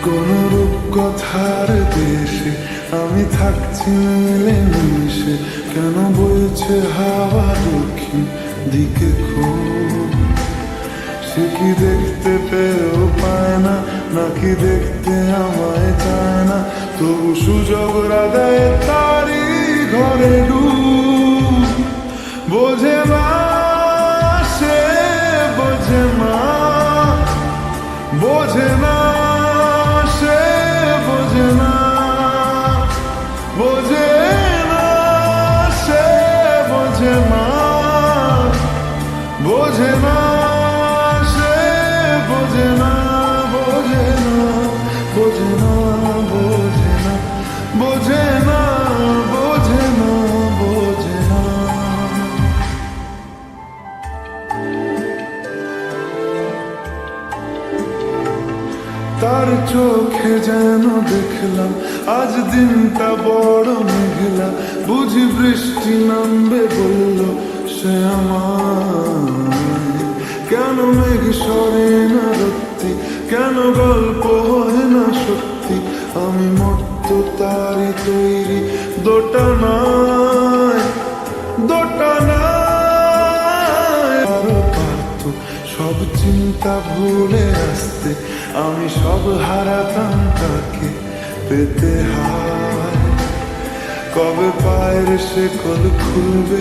কোন রূপকথার দেশে আমি থাকছি মিলে মিশে, কেন বইছে হাওয়া দক্ষিণ দিকে খুব? সে কি দেখতে পেয়েও পায় না, নাকি দেখতে আমায় চায় না? তবু সুযোগ রাগায় তারি ঘরে ডুব। বোঝে না সে, বোঝে না, বোঝে না সে, বোঝে না, বোঝে না সে, বোঝে না, বোঝে না সে, বোঝে না, বোঝে না, বোঝে না, বোঝে না, বোঝে না, বোঝে না, বোঝে না। তার চোখে যেন দেখলাম আজ দিনটা বড় মেঘলা, বুঝি বৃষ্টি নামবে বলল সে আমায়। কেন মেঘ সরে না রত্তি, কেন গল্প হয় না সত্যি? আমি মর্ত তারি তৈরি দোটানায়, দোটানায়। আরো পারত সব চিন্তা ভুলে আসতে, আমি সব হারাতাম তাকে পেতে হায়। কবে পায়ের শেকল খুলবে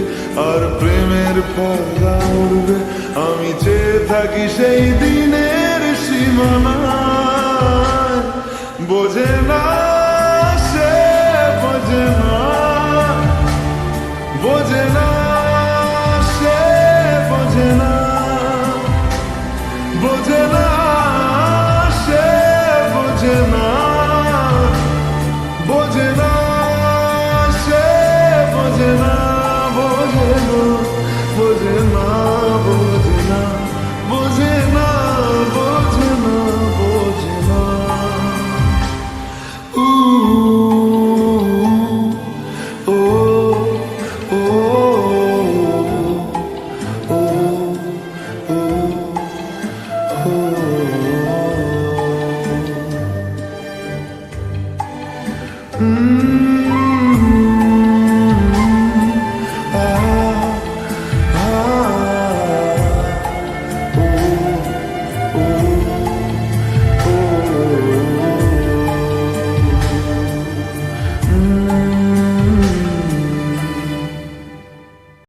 আর প্রেমের পর্দা উড়বে, আমি চেয়ে থাকি সেই দিনের সীমানায়। বোঝে না সে, বোঝে না, বোঝে না সে, বোঝে না, বোঝে না সে, বোঝে না, বোঝে না সে, বোঝে না, বোঝে না, বোঝে না, বোঝে না, বোঝে না, বোঝে না, বোঝে না। ও ও ও ও ও